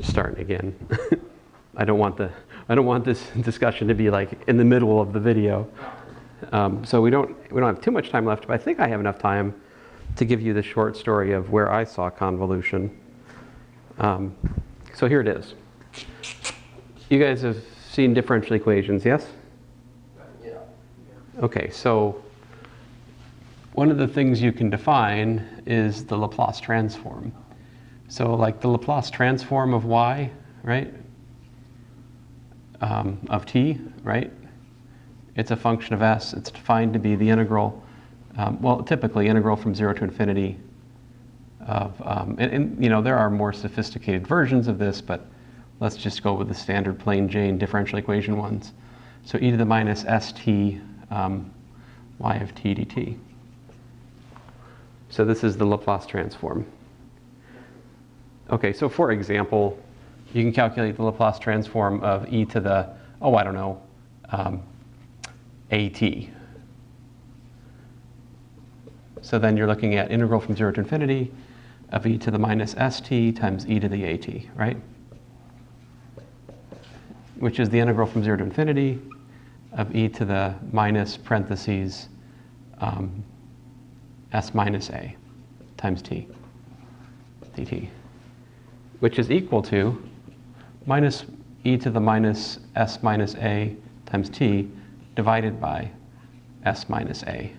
starting again. I don't want this discussion to be like in the middle of the video. So we don't have too much time left, but I think I have enough time to give you the short story of where I saw convolution. So here it is. You guys have seen differential equations, yes? Yeah. Okay, so one of the things you can define is the Laplace transform. So like the Laplace transform of y, right? Of t, right? It's a function of s. It's defined to be the integral, well, typically integral from 0 to infinity of, and you know, there are more sophisticated versions of this, but let's just go with the standard plain Jane differential equation ones. So e to the minus st y of t dt. So this is the Laplace transform. Okay, so for example, you can calculate the Laplace transform of e to the, oh, I don't know, at. So then you're looking at integral from 0 to infinity of e to the minus st times e to the at, right? Which is the integral from 0 to infinity of e to the minus parentheses s minus a times t dt, which is equal to minus e to the minus s minus a times t divided by s minus a,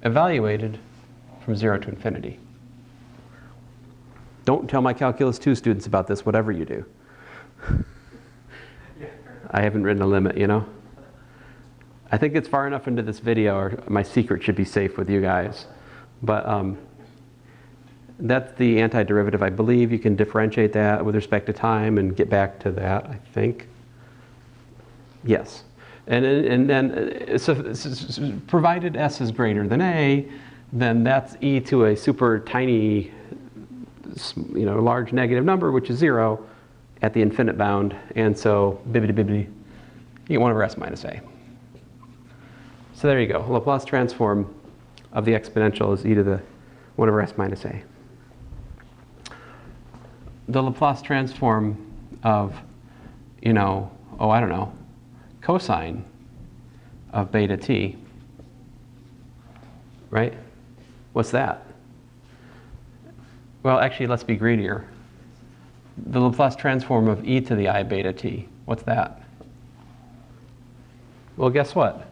evaluated from 0 to infinity. Don't tell my Calculus 2 students about this, whatever you do. I haven't written a limit, you know? I think it's far enough into this video, or my secret should be safe with you guys. But that's the antiderivative. I believe you can differentiate that with respect to time and get back to that, I think. Yes. And then, provided s is greater than a, then that's e to a super tiny, you know, large negative number, which is 0 at the infinite bound. And so, bibbidi-bibbidi, you get 1 over s minus a. So there you go. Laplace transform of the exponential is e to the 1 over s minus a. The Laplace transform of, you know, oh, I don't know, cosine of beta t, right? What's that? Well, actually, let's be greedier. The Laplace transform of e to the I beta t, what's that? Well, guess what?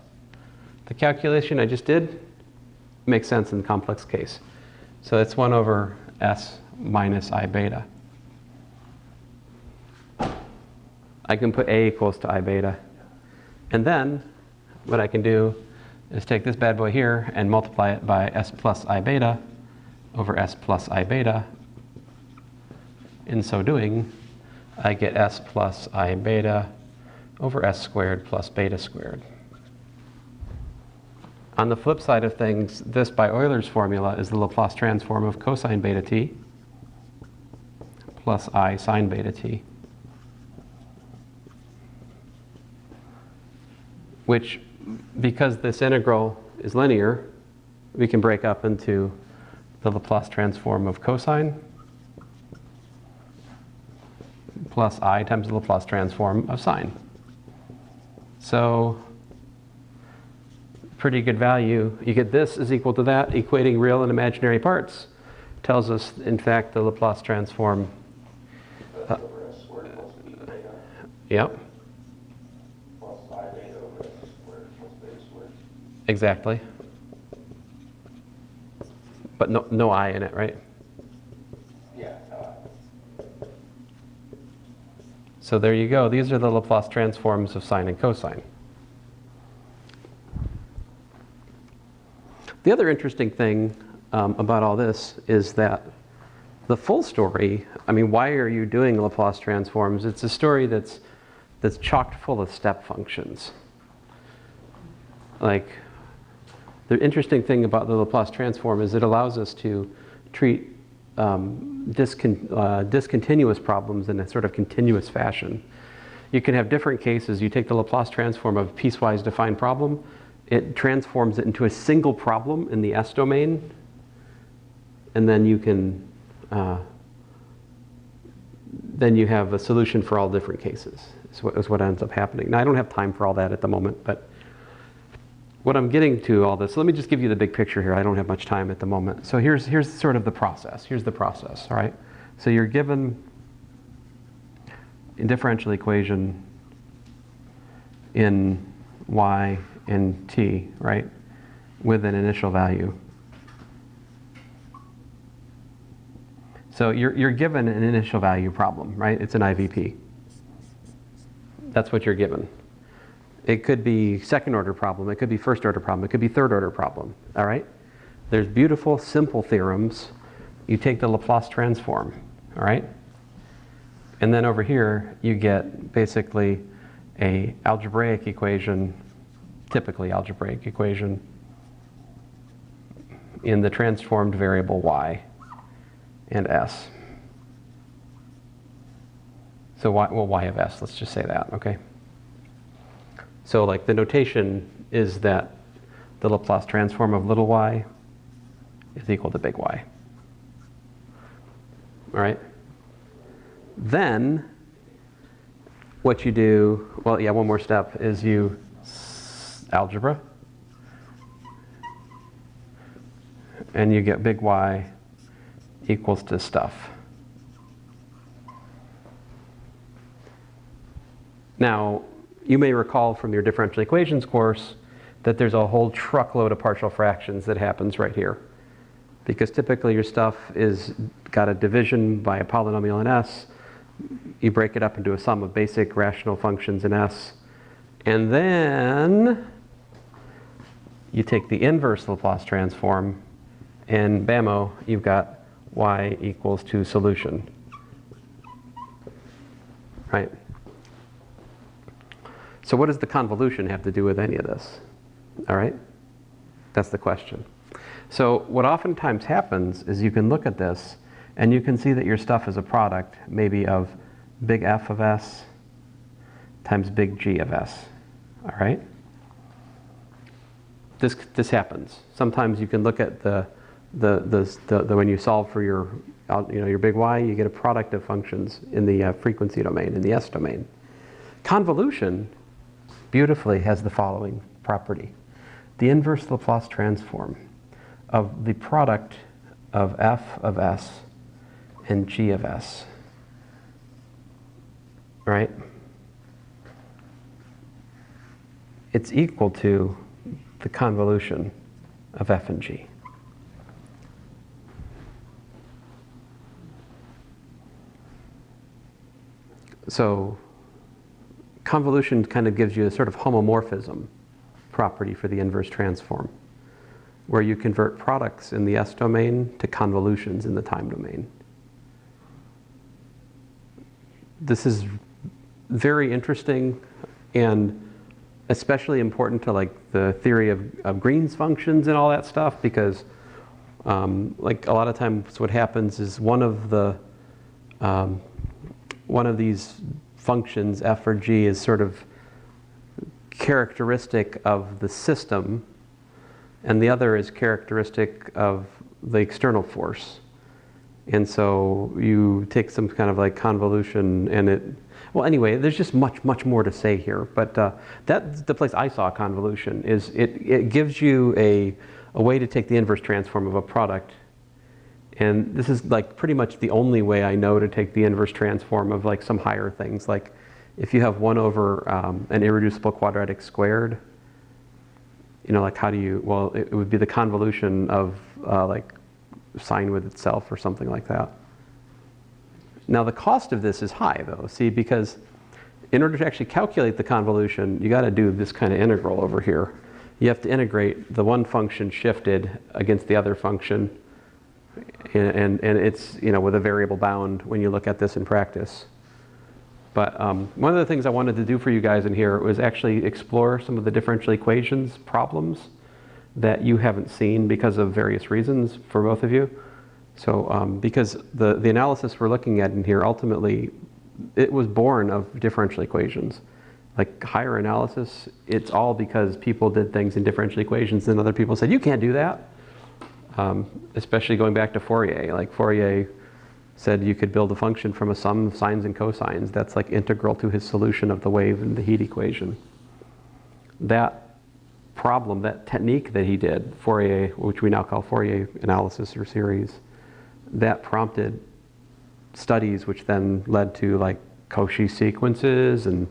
The calculation I just did makes sense in the complex case. So it's 1 over s minus I beta. I can put a equals to I beta. And then what I can do is take this bad boy here and multiply it by s plus I beta over s plus I beta. In so doing, I get s plus I beta over s squared plus beta squared. On the flip side of things, this by Euler's formula is the Laplace transform of cosine beta t plus I sine beta t, which, because this integral is linear, we can break up into the Laplace transform of cosine plus I times the Laplace transform of sine. So, pretty good value. You get this is equal to that, equating real and imaginary parts. Tells us, in fact, the Laplace transform. Yep. Exactly. But no I in it, right? Yeah, So there you go. These are the Laplace transforms of sine and cosine. The other interesting thing about all this is that the full story, I mean, why are you doing Laplace transforms? It's a story that's chocked full of step functions. Like, the interesting thing about the Laplace transform is it allows us to treat discontinuous problems in a sort of continuous fashion. You can have different cases. You take the Laplace transform of a piecewise defined problem, it transforms it into a single problem in the S domain, and then you can then you have a solution for all different cases, is what ends up happening. Now, I don't have time for all that at the moment, but what I'm getting to all this, so let me just give you the big picture here. I don't have much time at the moment. So here's sort of the process. Here's the process, all right? So you're given a differential equation in y and t, right, with an initial value. So you're given an initial value problem, right? It's an IVP. That's what you're given. It could be second order problem, it could be first order problem, it could be third order problem, all right? There's beautiful, simple theorems. You take the Laplace transform, all right? And then over here, you get basically a algebraic equation, typically algebraic equation, in the transformed variable y and s. So y of s, let's just say that, okay? So like the notation is that the Laplace transform of little y is equal to big Y. All right? Then what you do, well, yeah, one more step is you algebra, and you get big Y equals to stuff. Now, you may recall from your differential equations course that there's a whole truckload of partial fractions that happens right here. Because typically your stuff is got a division by a polynomial in S. You break it up into a sum of basic rational functions in S. And then you take the inverse Laplace transform, and bammo, you've got y equals to solution. Right? So what does the convolution have to do with any of this? All right? That's the question. So what oftentimes happens is you can look at this and you can see that your stuff is a product maybe of big F of S times big G of S. All right? This happens. Sometimes you can look at the when you solve for your big Y, you get a product of functions in the frequency domain, in the S domain. Convolution beautifully has the following property. The inverse Laplace transform of the product of F of S and G of S, right? It's equal to the convolution of F and G. So convolution kind of gives you a sort of homomorphism property for the inverse transform, where you convert products in the S domain to convolutions in the time domain. This is very interesting and especially important to like the theory of Green's functions and all that stuff, because like a lot of times what happens is one of these functions, f or g, is sort of characteristic of the system, and the other is characteristic of the external force. And so you take some kind of like convolution and it, well anyway, there's just much more to say here, but that's the place I saw convolution, is it gives you a way to take the inverse transform of a product. And this is like pretty much the only way I know to take the inverse transform of like some higher things. Like if you have 1 over an irreducible quadratic squared, you know, like how do you, well, it would be the convolution of like sine with itself or something like that. Now the cost of this is high though, see, because in order to actually calculate the convolution, you got to do this kind of integral over here. You have to integrate the one function shifted against the other function. And it's, you know, with a variable bound when you look at this in practice. But one of the things I wanted to do for you guys in here was actually explore some of the differential equations problems that you haven't seen because of various reasons for both of you. So because the analysis we're looking at in here, ultimately, it was born of differential equations. Like higher analysis, it's all because people did things in differential equations and other people said, you can't do that. Especially going back to Fourier. Like Fourier said you could build a function from a sum of sines and cosines that's like integral to his solution of the wave and the heat equation. That problem, that technique that he did, Fourier, which we now call Fourier analysis or series, that prompted studies which then led to like Cauchy sequences and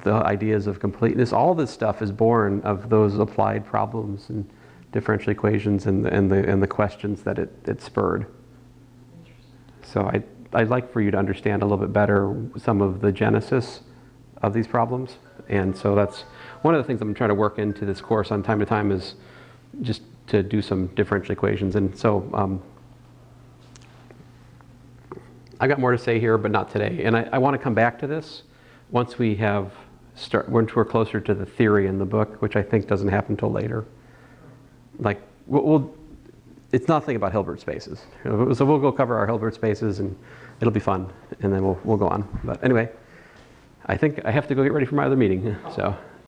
the ideas of completeness. All this stuff is born of those applied problems and differential equations and the questions that it spurred. So I'd like for you to understand a little bit better some of the genesis of these problems. And so that's one of the things I'm trying to work into this course on time to time, is just to do some differential equations. And so I've got more to say here, but not today. And I want to come back to this once we have once we're closer to the theory in the book, which I think doesn't happen until later. Like it's nothing about Hilbert spaces. So we'll go cover our Hilbert spaces and it'll be fun. And then we'll go on. But anyway, I think I have to go get ready for my other meeting. So.